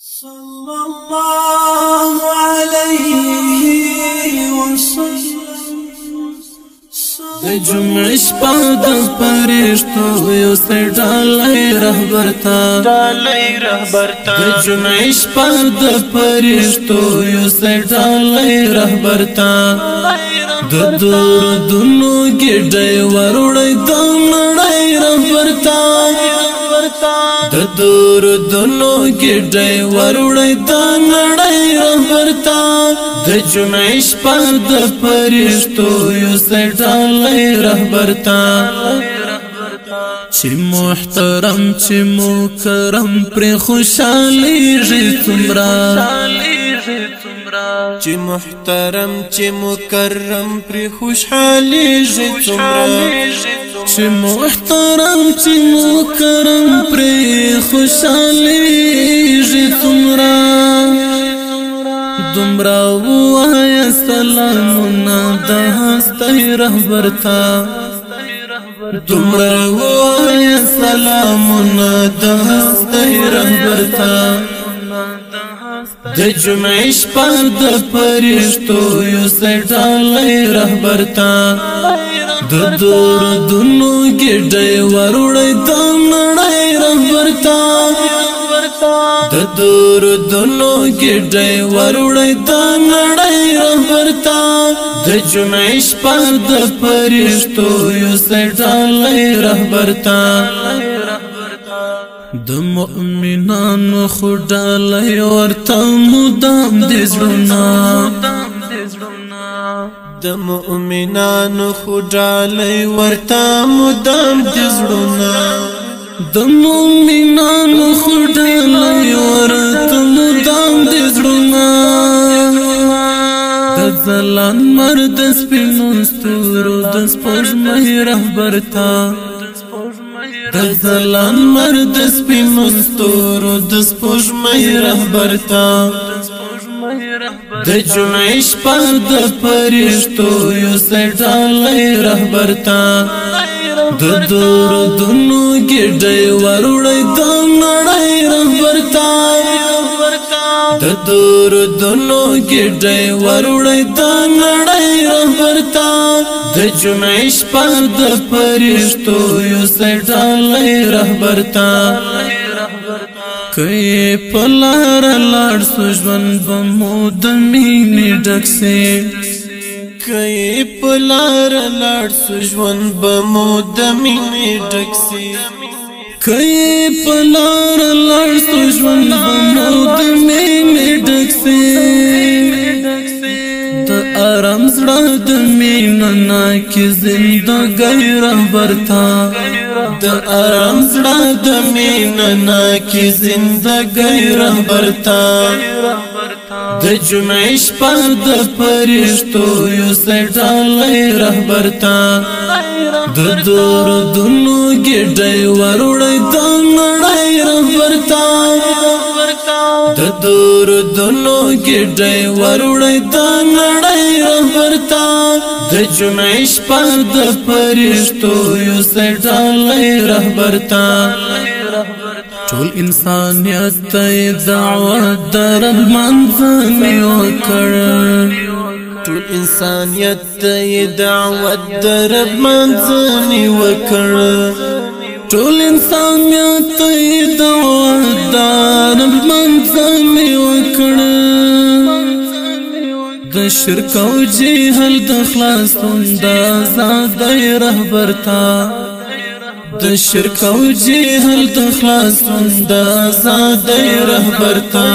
صلى الله عليه وسلم د جمعې شپه د فرشتو یو ډالۍ رهبر تا د جمعې شپه د فرشتو یو ډالۍ رهبر تا د دردونو ګډې وروړې د نړۍ رهبر تا د دردونو ګډې وروړې د نړۍ رهبر تا د جمعې شپه د فرشتو یو ډالۍ رهبر تا چې محترم چې مکرم پر خوشالېږي څومره چې محترم چې مکرم پر خوشالېږي څومره چې محترم چې مکرم پر خوشالېږي څومره دومره ووایه سلامونه د هستۍ رهبر ته دومره ووایه سلامونه د هستۍ رهبر ته د جمعې شپه د فرشتو یو ډالۍ رهبر ته د دردونو ګډې وروړې د نړۍ رهبر ته د دردونو ګډې وروړې د نړۍ رهبر ته د جمعې شپه د فرشتو یو ډالۍ رهبر ته د مؤمنانو خو ډالۍ ورته مدام د زړونه د مؤمنانو خو ډالۍ ورته مدام د زړونه د مؤمنانو خو ډالۍ ورته مدام د زړونه د ځلان مرد سپینو ستورو د سپوږمۍ رهبر ته د ځلان مرد سپینو ستورو د سپوږمۍ رهبر ته د جمعې شپه د فرشتو یو ډالۍ رهبر ته د دردونو ګډې وروړې د نړۍ رهبر ته د دردونو ګډې وروړې د نړۍ رهبر ته د جمعې شپه د فرشتو یو ډالۍ رهبر ته که په لاره لاړ سو ژوند به مو د مینې ډک سي که په لاره لاړ سو ژوند به مو د مینې ډک سي که په لاره لاړ سو ژوند به مو د مینې ډک سي د آرام زړه د مینه ناکې زندګۍ رهبر ته د آرام زړه د مینه ناکې زندګۍ رهبر ته د جمعې شپه د فرشتو یو ډالۍ رهبر ته د دردونو ګډې وروړې د نړۍ رهبر ته د دردونو ګډې وروړې د نړۍ رهبر ته د جمعې شپه د فرشتو یو ډالۍ رهبر ته ټول انسانیت ته دعوت د رب منځنی وکړ ټول انسانیت ته دعوت د رب منځنی وکړ ټول انسانیت ته دعوت د رب منځنی وکړ د شرک او جهل د خلاصون د آزادۍ رهبر ته د شرک او جهل د خلاصون د آزادۍ رهبر ته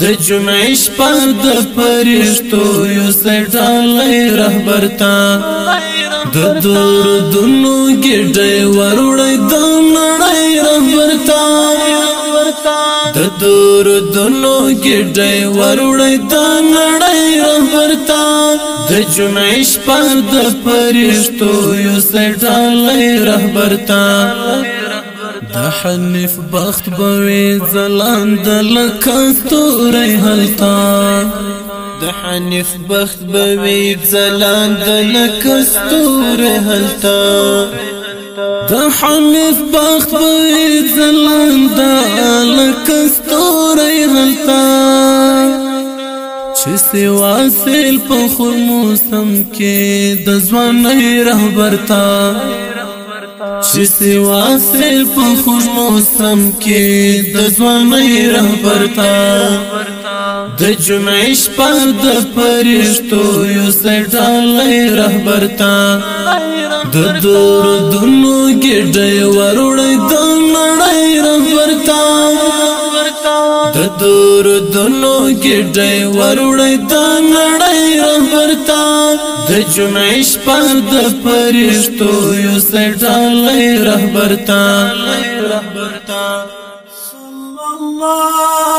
د جمعې شپه د فرشتو یو ډالۍ رهبر ته د دردونو ګډې وروړې د نړۍ رهبر ته د دردونو ګډې وروړې د نړۍ رهبر ته د جمعې شپه د فرشتو یو ډالۍ رهبر ته د حنیف بخت بوي ځلانده لکه ستوري هلته د حنیف بخت بوي ځلانده لکه ستوري هلته د حنیف بخت به ځلانده لکه ستوری هلته چې سوا سیل په خور موسم کې د ځوانۍ رهبر ته چې سوا سیل په خور موسم کې د ځوانۍ رهبر ته د جمعې شپه د فرشتو یو سټالۍ رهبر ته د دردونو ګډۍ وروړی د نړۍ رهبر ته د دردونو ګډۍ وروړی د نړۍ رهبر ته د جمعې شپه د فرشتو یو سټالۍ رهبر ته صلی الله